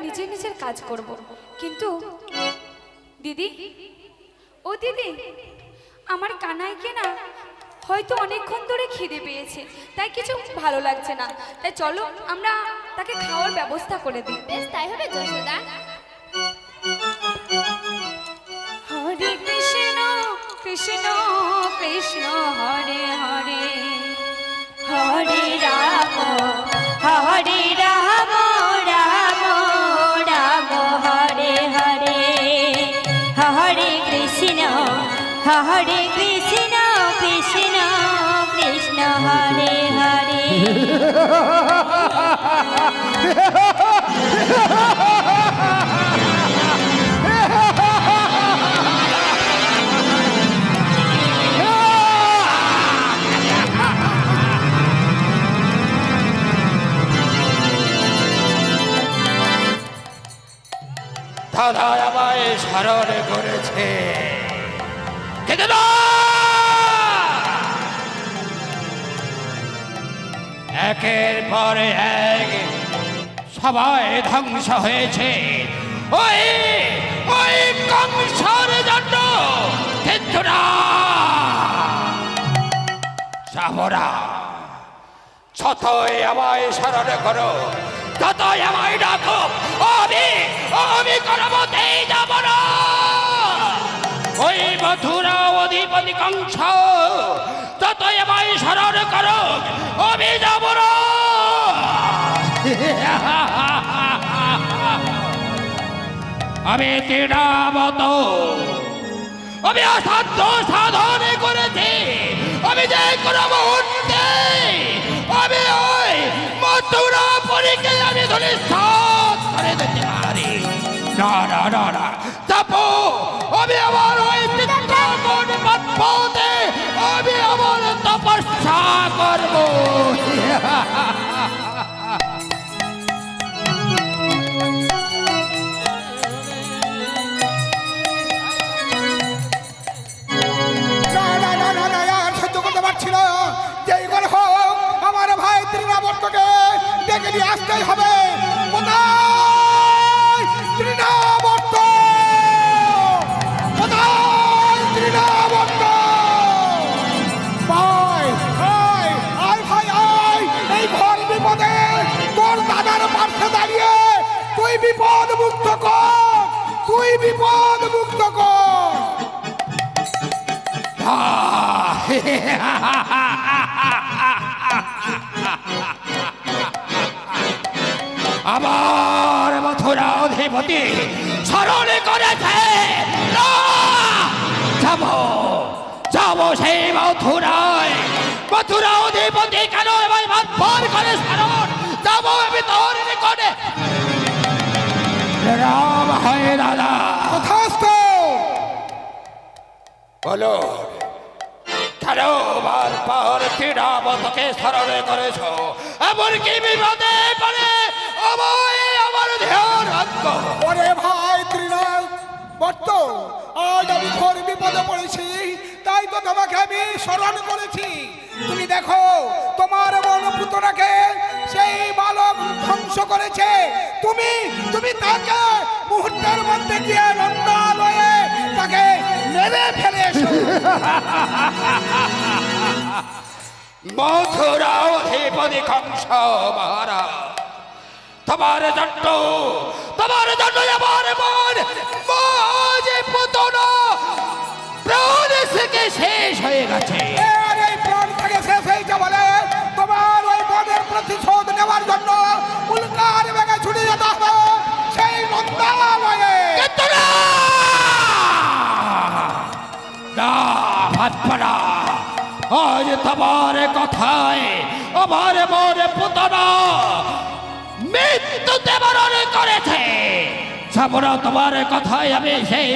নিজের নিজের কাজ করব। কিন্তু দিদি, ও দিদি, আমার কানাইকে না হয়তো অনেকক্ষণ ধরে খিদে পেয়েছে, তাই কিছু ভালো লাগছে না। তাই চলো আমরা তাকে খাওয়ার ব্যবস্থা করে দিই। বেশ তাই হবে যশোদা। হরে কৃষ্ণ কৃষ্ণ কৃষ্ণ হরে হরে, হরে রাম হরে রাম রাম রাম হরে হরে, হরে কৃষ্ণ কৃষ্ণ কৃষ্ণ কৃষ্ণ হরে হরে। দাদা আমায় স্মরণ করেছে, খেতে দাও। একের পর এক সবাই ধ্বংস হয়েছে ওই ওই কংসর জন্য। কিন্তু না, যাবরা যতই আমায় স্মরণ করো, ততই আমায় ডাকো, আমি করবতেই যাব না। ওই মথুরা অধিপতি কংস ততই আমায় স্মরণ করো, আমি যাব না। আমি তৃণাবত, আমি অসাধ্য সাধন করেছি। আমি যে কোনো মুহূর্তে আমি ওই মথুরা পরীকে আমি ধূলিসাৎ করে দিতে পারি। না না না না, তাপো আমি আমার ওই চিত্রকূট পথে আমি আমার তপস্যা করব। ডেকে নিয়ে আসতেই হবে। এই ঘর বিপদে তোর দাদার পাশে দাঁড়িয়ে তুই বিপদ মুক্ত কর, তুই বিপদ মুক্ত কর। আমার মথুরা অধিপতি স্মরণ করেছে। যাব যাব সেই মথুরায়। মথুরা অধিপতি কেন ভর করে স্মরণ যাব আমি তোর নিকটে। রাম হয় দাদা, বলো কেন বারবার তৃণাবতকে স্মরণ করেছ? এমনকি বিপদে পড়ে আমার ধ্যান রাখো। ওরে ভাই তৃণাবত, আজ আমি ঘোর বিপদে পড়েছি, তাই তো তোমাকে আমি স্মরণ করেছি। তুমি দেখো তোমার মনপুত্রকে সেই বালক ধ্বংস করেছে। তুমি তুমি তাকে মুহূর্তের মধ্যে গিয়ে নন্দালয়ে তাকে মেরে ফেলে এসো। মথুরা অধিপতি কংস মহারাজ, তোমার জন্য আমার মন যে পুতনা প্রাণ থেকে শেষ হয়ে গেছে। এই প্রাণ থেকে শেষ হয়েছে বলে তোমার ওই মনের প্রতিশোধ নেওয়ার জন্য উল্কার বেগে ছুটে যেতে হবে সেই নন্দালয়ে। আজ তোমার কথায় আমার মনে পুতনা মৃত্যুতে বরণ করেছে। সাবরা তোমার কথায় আমি সেই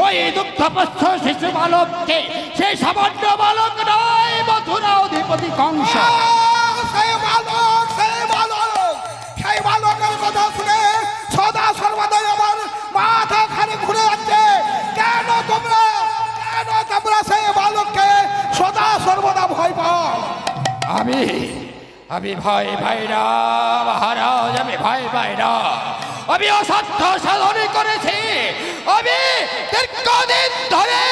ওই দুগ্ধপস্থ শিশু বালককে, সেই সামান্য বালক নয়, মথুরা অধিপতি কংস। সেই বালকের কথা শুনে সদা সর্বদাই আমার মাথা খালি ঘুরে যাচ্ছে। কেন তোমরা সেই বালককে সদা সর্বদা ভয় পাও? আমি ভয় পাই না মহারাজ, আমি ভয় পাই না। আমি অসাধ্য সাধন করেছি, আমি দীর্ঘদিন ধরে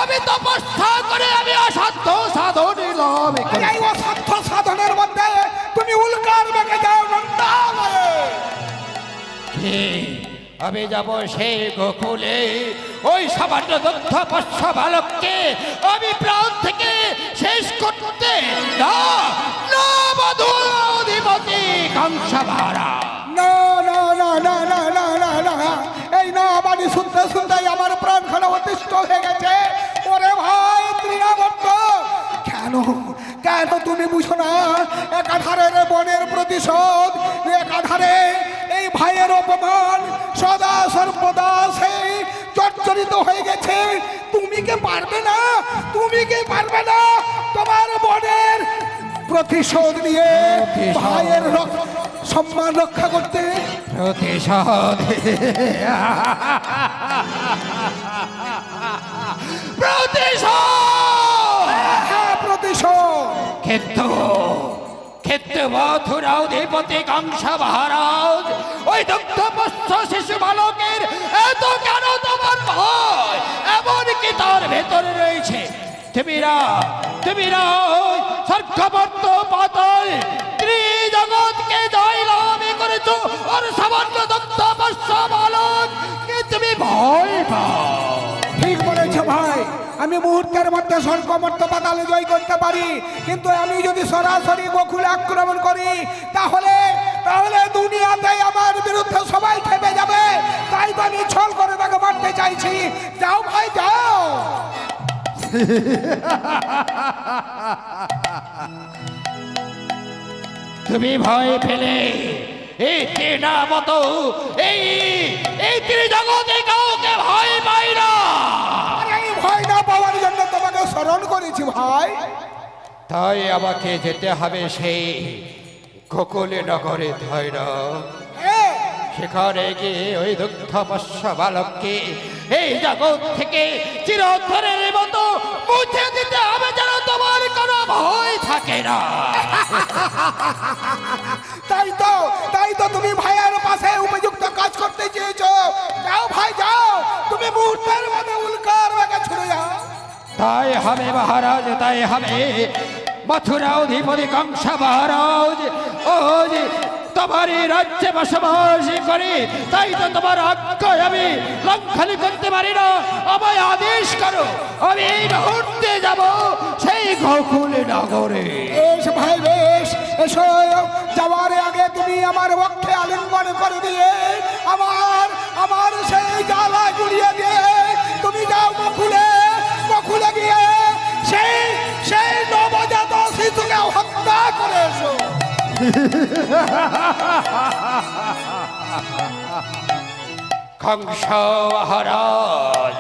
আমি তপস্যা করে আমি অসাধ্য সাধন লাভ করেছি। এই অসাধ্য সাধনের মধ্যে তুমি উল্কার বেগে যাও নন্দালয়ে। কি? আমি যাব সেই গোকুলে, ওই সামান্য দগ্ধ পোষ্য বালককে আমি প্রাণ থেকে শেষ করতে না, না মধুর অধিপতি কংসভারা। না না না না না না না না, এই না বাণী শুনতে শুনতেই আমার প্রাণখানা অতিষ্ঠ হয়ে গেছে। ওরে ভাই তৃণাবর্ত, কেন কেন তুমি বুঝো না একাধারের বনের প্রতিশোধ, একাধারে এই ভাইয়ের অপমান সদা সর্বদা সেই জর্জরিত হয়ে গেছে। তুমি কি পারবে না, তুমি কি পারবে না তোমার বনের প্রতিশোধ নিয়ে ভাইয়ের সম্মান রক্ষা করতে? প্রতিশোধ, প্রতিশোধ, হ্যাঁ প্রতিশোধ। কিন্তু কিন্তু মথুরা অধিপতি কংস মহারাজ, ওই দগ্ধ পোষ্য শিশু বালকের এত কেন তোমার ভয়? এমনকি তার ভেতরে রয়েছে তুমিরা ওই স্বর্গবর্ত পাতাল ত্রিজগৎকে জয়লাভ করেছো, আর সামান্য দগ্ধ পোষ্য বালককে তুমি ভয় পাও। ঠিক বলেছো ভাই, আমি মুহূর্তের মধ্যে স্বর্গমর্ত পাতালে জয় করতে পারি, কিন্তু আমি যদি সরাসরি গোকুলে আক্রমণ করি তাহলে তাহলে দুনিয়াতে আমার বিরুদ্ধে সবাই খেপে যাবে। তাই তো আমি ছল করে তাকে মারতে চাইছি। যাও ভাই যাও। তুমি ভয় পেলে এই তেনা মতো এই এই ত্রিজগতে কাউকে ভয় পাই না। আরে এই ভয় না পাওয়ার জন্য তোমাকে স্মরণ করেছি ভাই। তাই আমাকে যেতে হবে সেই গোকুলে নগরে ধৈর্য, হ্যাঁ, সেখানে গিয়ে ওই দুগ্ধ পোষ্য বালককে এই জগৎ থেকে চিরতরের মতো মুছে দিতে হবে, যেন তোমার কোনো ভয় থাকে না। তাই তো তুমি ভাইয়ের পাশে উপযুক্ত কাজ করতে চেয়েছো। যাও ভাই যাও, তুমি মুহূর্তের মধ্যে উল্কার বেগে ছুটে যাও। তাই হবে মহারাজ, তাই হবে। মথুরা অধিপতি কংস মহারাজ ওজ তোমারই রাজ্যে বসবাস করে, তাই তো তোমার আজ্ঞায় আমি লঙ্ঘন করতে পারি না। আমায় আদেশ করো, আমি এই মুহূর্তে যাব সেই গোকুল নগরে। বেশ ভাই বেশ, এসো। যাওয়ার আগে তুমি আমার পক্ষে আলিঙ্গন করে দিয়ে আমার সেই জ্বালা জুড়িয়ে দিয়ে তুমি যাও গোকুলে গিয়ে সেই নবজাত শিশুকে হত্যা করে এসো। কংস মহারাজ,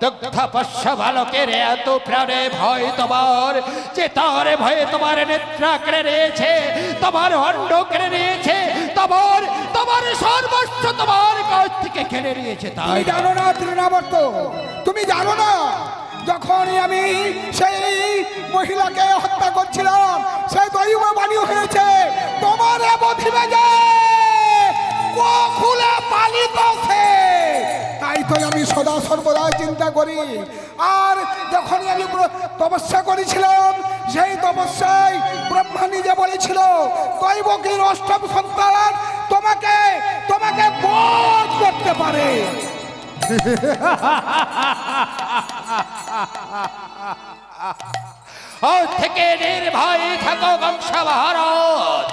দগ্ধ পোষ্য বালকের এত প্রাণে ভয় তোমার, যে তার ভয়ে তোমার নেত্রা কেড়ে নিয়েছে, তোমার অণ্ড কেড়ে নিয়েছে, তোমার সর্বস্ব তোমার কাছ থেকে কেড়ে নিয়েছে। তাই তুমি জানো না তৃণাবর্ত, তুমি জানো না যখনই আমি সেই মহিলাকে হত্যা করছিলাম সেই দৈব বাণী হয়েছে তোমার বধিবে যে গোকুলে পালিত সে। তাই তো আমি সদা সর্বদা চিন্তা করি। আর যখনই আমি তপস্যা করেছিলাম সেই তপস্যায় ব্রহ্মা নিজে বলেছিল দৈবকীর অষ্টম সন্তান তোমাকে বধ করতে পারে। ওর থেকে নির্ভয় থাকো কংস মহারাজ,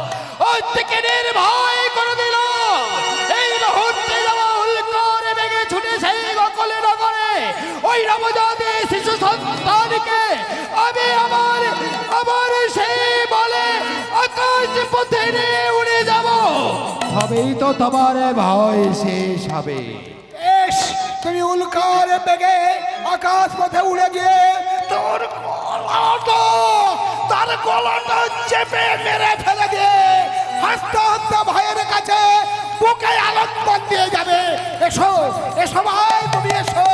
ওর থেকে নির্ভয় করে দিল। এই মুহূর্তে যাওয়া উল্কার বেগে ছুটে সেই গোকুলে নগরে ওই নবজাতি শিশু সন্তানকে আমি আমার সেই বলে আকাশ পথে নিয়ে উড়ে যাব, তবেই তো তোমার ভয় শেষ হবে। বেশ, তুমি উল্কার বেগে আকাশ পথে উড়ে গিয়ে তার গলাটা চেপে মেরে ফেলে দিয়ে হাসতে হাসতে ভাইয়ের কাছে বুকে আলম্বন দিয়ে যাবে। এসো ভাই, তুমি এসো।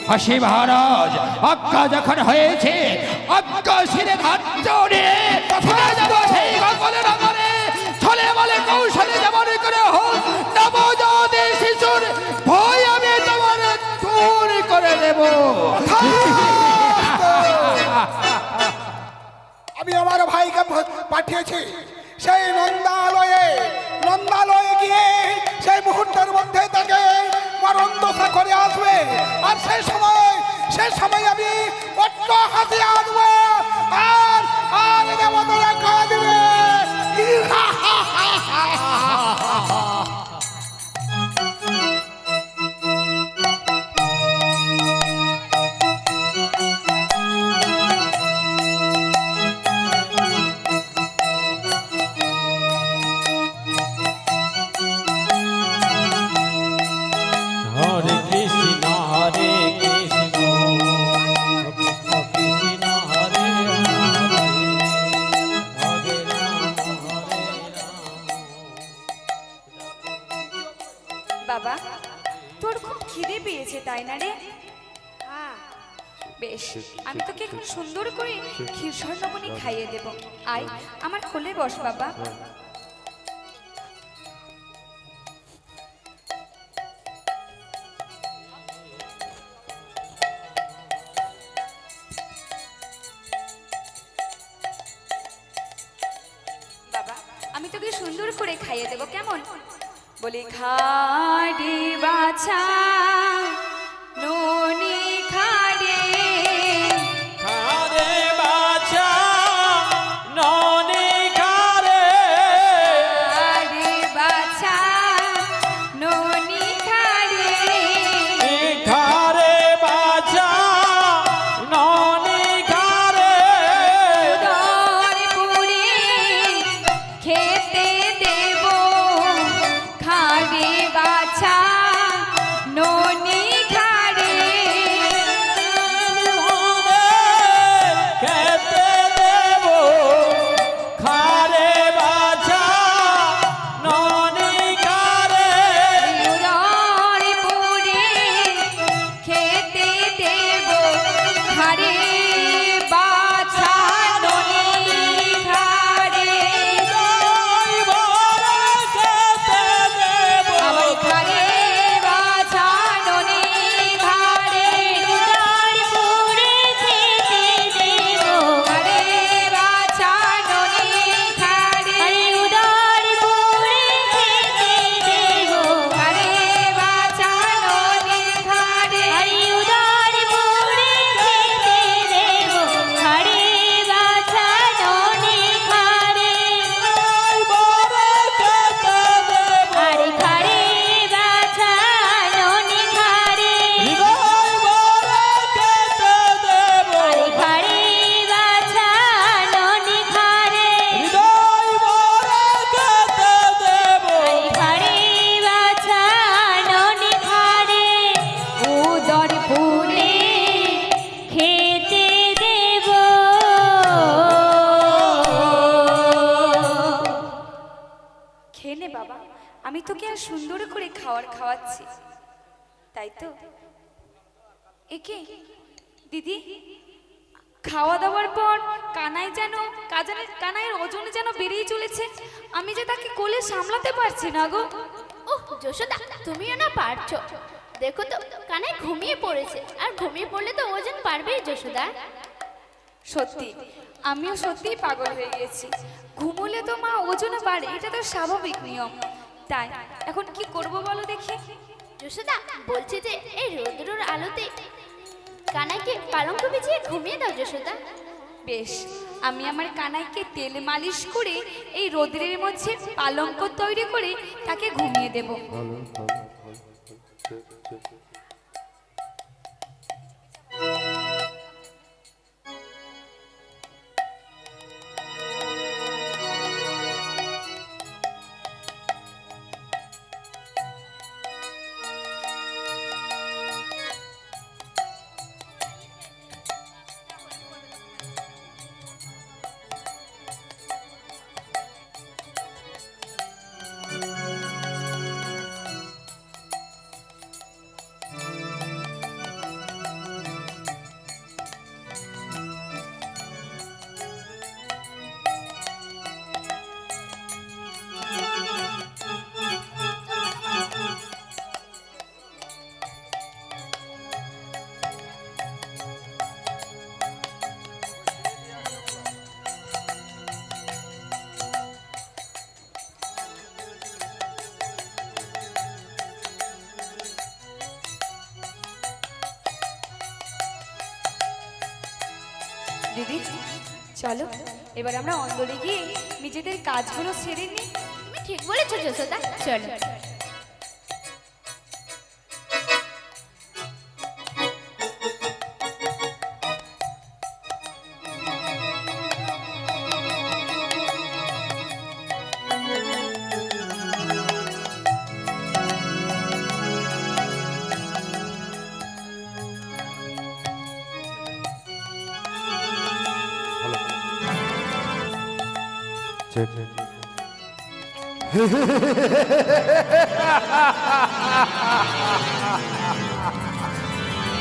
হাসি মহারাজ, আজ্ঞা যখন হয়েছে আজ্ঞা শিরে ধার্য নিয়ে ছুটে যাব সেই গোকুলে নগরে। ছলে বলে কৌশলে যেমন করে হোক না মৃত্যুর ভয় আমি তোমার দূর করে দেব। আমি আমার ভাইকে পাঠিয়েছি সেই নন্দালয়ে গিয়ে সেই মুহূর্তের মধ্যে তাকে মরণ দশা করে আসবে। আর সেই সময় আমি অট্ট হাসি আসবো আর আর দেবতারা খাওয়া দিবে। হরে কৃষ্ণ হরে কৃষ্ণ কৃষ্ণ কৃষ্ণ হরে হরে হরে রাম হরে রাম। বাবা, তোর খুব খিদে পেয়েছে তাই না রে? বেশ, আমি তোকে এখন সুন্দর করে ক্ষীর স্বর্ণমণি খাইয়ে দেব। আয় আমার কোলে বস বাবা। বাবা, আমি তোকে সুন্দর করে খাইয়ে দেব, কেমন? বলি খাড়ি বাছা ননি খাড়ে, খারে বাছা ননি খারে খাড়ি বাছা ননি খাড়ে, খারে বাছা ননি খারে উদর পুরি খেতে দেব, খাড়ি বাছা ননি খাড়ে, খেতে দেব খারে বাছা ননি খারে উদর পুরি খেতে দেব, খাড়ি বাছা ননি খাড়ে, আমার খাড়ে বাছা ননি খাড়ে, উদর পুরি খেতে দেব, খাড়ে বাছা ননি খাড়ে, উদর পুরি খেতে দেব, খাড়ে বাছা ননি খাড়ে, উদর পুরি খেতে দেব, খাড়ে বাছা ননি খাড়ে, আরে খাড়ে বাছা ননি খাড়ে, আরে খাড়ে বাছা ননি খাড়ে, আরে খাড়ে বাছা ননি খাড়ে, উদর পুরে খেতে দেব। খেয়ে নে বাবা, আমি তোকে আর সুন্দর করে খাওয়াচ্ছি, তাই তো? একে দিদি, খাওয়া দাওয়ার পর কানাইয়ের ওজন যেন বেড়েই চলেছে, আমি যে তাকে কোলে সামলাতে পারছি না গো। ওহ যশোদা, তুমিও না পারছো। দেখো তো কানাই ঘুমিয়ে পড়েছে, আর ঘুমিয়ে পড়লে তো ওজন পারবেই যশোদা। সত্যি, আমিও সত্যিই পাগল হয়ে গেছি। ঘুমোলে তো মা ওজন বাড়ে, এটা তো স্বাভাবিক নিয়ম। তাই এখন কি করব বলো দেখি? যশোদা বলছে যে এই রৌদ্রের আলোতে কানাইকে পালঙ্ক বিছিয়ে ঘুমিয়ে দাও যশোদা। বেশ, আমি আমার কানাইকে তেল মালিশ করে এই রোদ্রের মধ্যে পালঙ্ক তৈরি করে তাকে ঘুমিয়ে দেব। দিদি চলো এবার আমরা অন্দরে গিয়ে নিজেদের কাজগুলো সেরে নিই। তুমি ঠিক বলেছো যশোদা, চলো।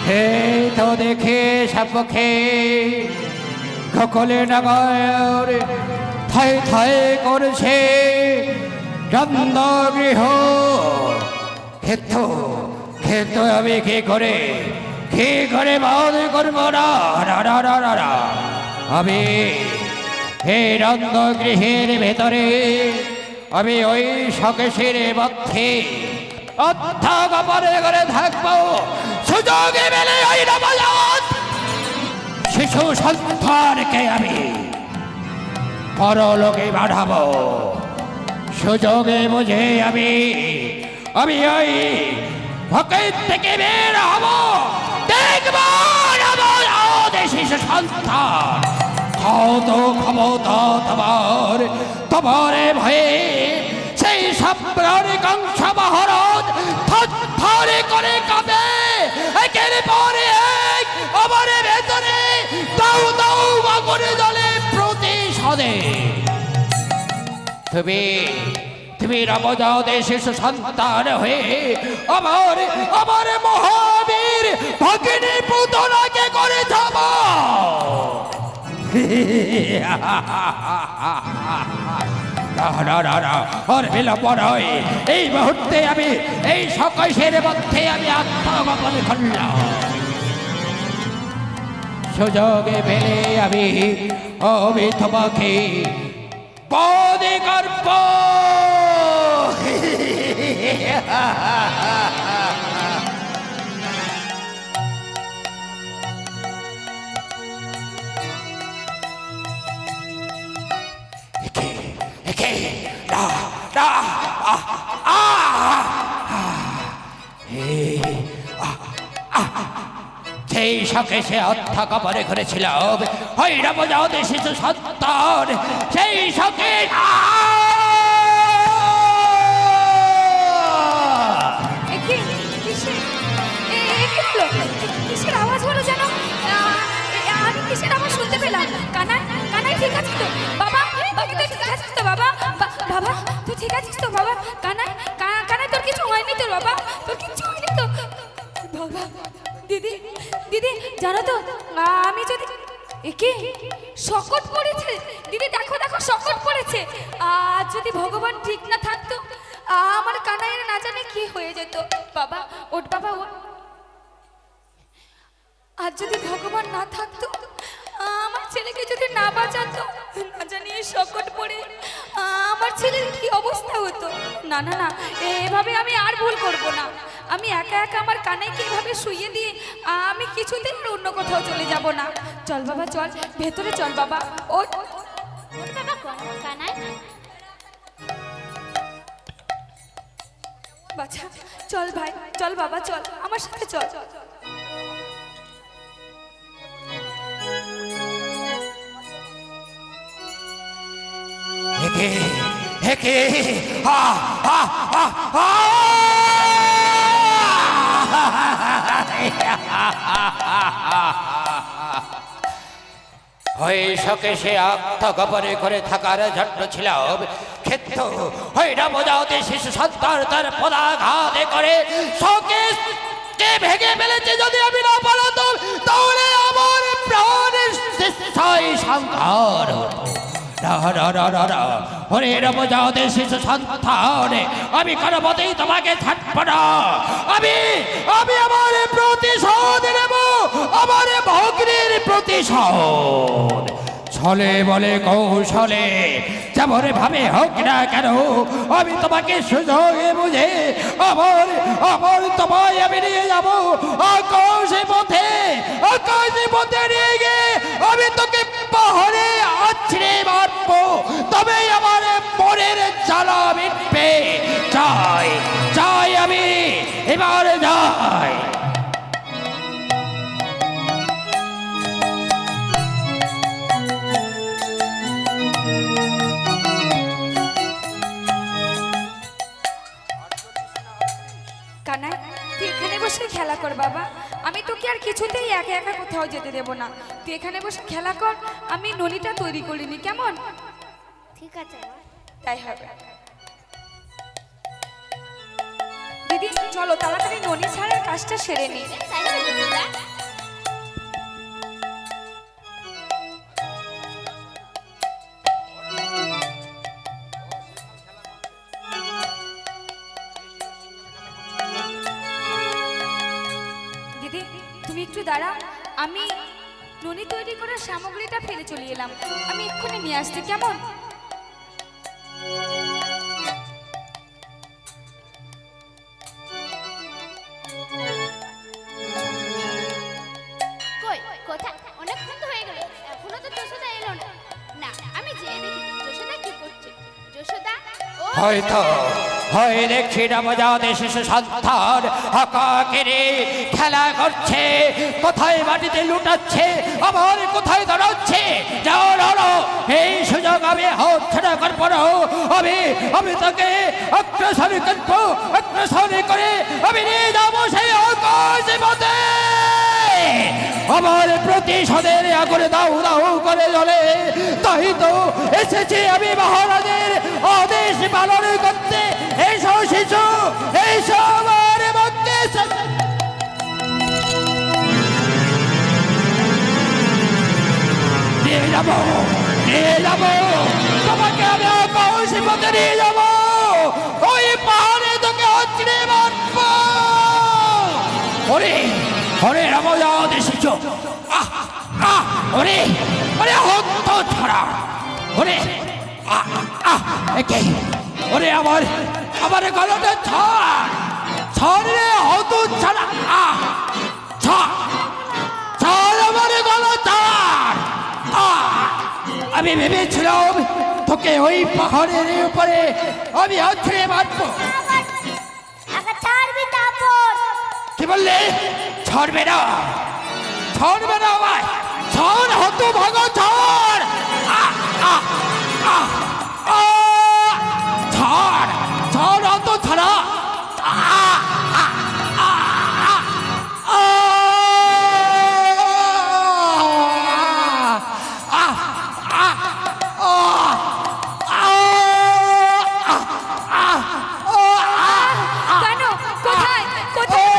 হে তো দেখে সপক্ষে সকলে নগর থাই থাই করছে গৃহ ক্ষেত্র আমি কি করে বাদ করবো না আমি এই গৃহের ভেতরে আমি ওই সকেশের মধ্যে অর্থাগমনে করে থাকবো। সুযোগে মেলে ওই নবজাত শিশু সন্তানকে আমি পরলোকে পাঠাবো। সুযোগে বুঝে আমি ওই ভকের থেকে বের হব। দেখবো শিশু সন্তান কত ক্ষমতা তোমার ভয়ে সেই সাপ্রাণ কংস মহারাজ থরে করে কাঁপে। একের পরে এক আমার ভেতরে দাউ দাউ আগুনে জ্বলে প্রতিশোধে। তুমি নবজাতের শিশু সন্তান হয়ে আমার মহাবীর ভগিনী পুতনাকে করে যাব। আর বিলম্ব নয়, এই মুহূর্তে আমি এই সকেশের মধ্যে আমি আত্মগোপন করলাম। সুযোগে পেলে আমি তোমাকে পদে করব। সেই সকেশে আত্মগোপনে করেছিলাম ওই নবজাত শিশু সন্তান। সেই সকে কিসের আওয়াজ হলো যেন? আমি কিসের আওয়াজ শুনতে পেলাম? কানাই কানাই ঠিক আছে তো? বাবা বাবা তুই ঠিক আছিস তো? বাবা বাবা তুই ঠিক আছিস তো? বাবা কানাই কানাই তোর কিছু হয়নি তো? বাবা তোর কিছু হয়নি তো? বাবা দিদি দিদি জানো তো আমি যদি একে শকট পড়েছে দিদি, দেখো দেখো শকট পড়েছে। আর যদি ভগবান ঠিক না থাকতো আমার কানাইয়ের না জানে কি হয়ে যেত। বাবা ওঠ বাবা ওঠ। আর যদি ভগবান না থাকতো আমার ছেলেকে যদি না বাঁচাতো, না জানি এই সংকট পড়ে আমার ছেলের কি অবস্থা হতো। না না না, এভাবে আমি আর ভুল করব না। আমি একা একা আমার কানাইকে এভাবে শুইয়ে দিয়ে আমি কিছুতেই অন্য কোথাও চলে যাব না। চল বাবা চল, ভেতরে চল বাবা। ও বাবা কানাই, বাচ্চা চল ভাই, চল বাবা চল, আমার সাথে চল। ওই সকেশে আত্মগোপনে করে থাকার জন্য ছিলাম ক্ষেত্র। ওই নবজাত শিশু সন্তান তার পদাঘাতে করে শোকেশকে ভেঙে ফেলেছে। যদি আমি না পারতাম তাহলে আমার প্রাণের সংহার হতো। ওরে নবজাত শিশু সন্তান, আমি কোনো মতেই তোমাকে ছাড়ব না। আমি আমার প্রতিশোধ নেব, আমার ভগ্নির প্রতিশোধ। ছলে বলে কৌশলে যেমন ভাবে হোক না কেন, আমি তোমাকে সুযোগে বুঝে আমার তোমায় আমি নিয়ে যাবো আকাশে পথে নিয়ে গিয়ে আমি তোকে জয় জয়। কানাই, তুই এখানে বসে খেলা কর বাবা। আমি তোকে আর কিছুতেই একা একা কোথাও যেতে দেব না। তুই এখানে বসে খেলা কর, আমি ননিটা তৈরি করিনি, কেমন? ঠিক আছে মা। তাই হবে। দিদি চলো তাড়াতাড়ি ননি ছাড়ার কাজটা সেরে নি। তাই হবে যশোদা। দিদি তুমি একটু দাঁড়াও, আমি ননি তৈরি করার সামগ্রীটা ফেলে চলে এলাম, আমি এক্ষুনি নিয়ে আসছি, কেমন? কই কোথায়? অনেকক্ষণ তো হয়ে গেল, এখনো তো যশোদা এলো না। না, আমি যেয়ে দেখি যশোদা কি করছে। যশোদা, ও হয়তো হয় দেখছি নবজাত শিশু সন্তান আকাকেরে খেলা করছে, কোথায় মাটিতে লুটাচ্ছে, আবার কোথায় দাঁড়াচ্ছে। যাও লড়ো, এই সুযোগ আমি হাত ছাড়া করবো না। আমি তাকে অগ্রসর করে আমি নিয়ে যাবো সেই আকাশ পথে। আমার প্রতিশোধের আগুনে দাউ দাউ করে জ্বলে, তাই তো এসেছি আমি মহারাজের আদেশ পালন করতে। এসো শিশু, এসো আমার মধ্যে। নিয়ে যাবো তোমাকে আমি আকাশ পথে নিয়ে যাবো। ওই পাহাড়ে তোকে হচ্ছে মারবো। ওরে ওরে নবজাত শিশু, ওরে ওরে হত ছাড়া, ওরে একে ওরে আমার গলাটা ছাড় রে হত ছাড়া, ছাড় আমার গলা ছাড়। আমি ভেবেছিলাম তোকে ওই পাহাড়ের উপরে আমি আছড়ে মারবো। আগে ছাড়বি তারপর। কি বললে? ছাড়বে না, ছাড়বে না আমায়, ছাড় হতো ভাগো, ছাড়। ছাড় ছাড় হতো ছাড়া। কেন? কোথায় কোথায়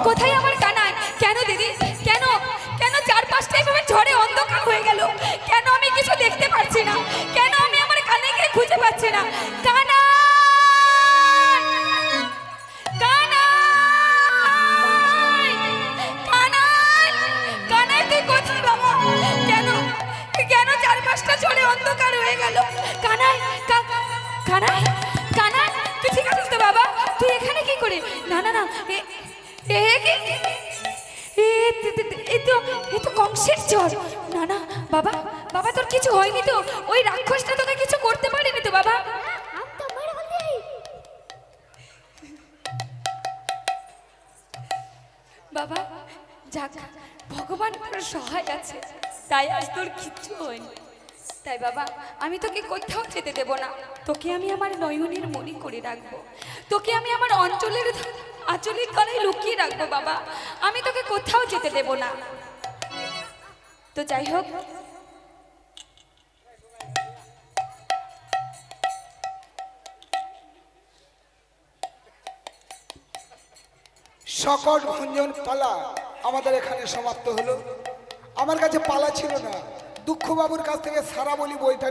কোথায় আমার কানাই? কেন দিদি, কেন কেন চারপাশটা এভাবে ঝড়ে অন্ধকার হয়ে গেল? কেন আমি কিছু দেখতে পাচ্ছি না? কেন আমি আমার কানাইকে খুঁজে পাচ্ছি না? কানাই, কানাই, কানাই, কানাই তুই কোথায় বাবা? কেন কেন চারপাশটা ঝড়ে অন্ধকার হয়ে গেল? কানাই, কানাই, কানাই, তুই ঠিক আছিস তো বাবা? তুই এখানে কি করে? না না না, এ তো কংসের জ্বর। না না বাবা, বাবা তোর কিছু হয়নি তো? ওই রাক্ষসটা তোকে কিছু করতে পারেনি তো বাবা? আমি তো মেরে বলি। বাবা যাক, ভগবান তোর সহায় আছে, তাই আজ তোর কিচ্ছু হয়নি। তাই বাবা আমি তোকে কোথাও যেতে দেব না, তোকে আমি আমার নয়নের মণি করে রাখবো, তোকে আমি আমার আঁচলের তলায় লুকিয়ে রাখবো বাবা, আমি তোকে কোথাও যেতে দেব না। তো যাই হোক, সকল ভঞ্জন পালা আমাদের এখানে সমাপ্ত হলো। আমার কাছে পালা ছিল না, দুঃখবাবুর কাছ থেকে সারা বলি বইটা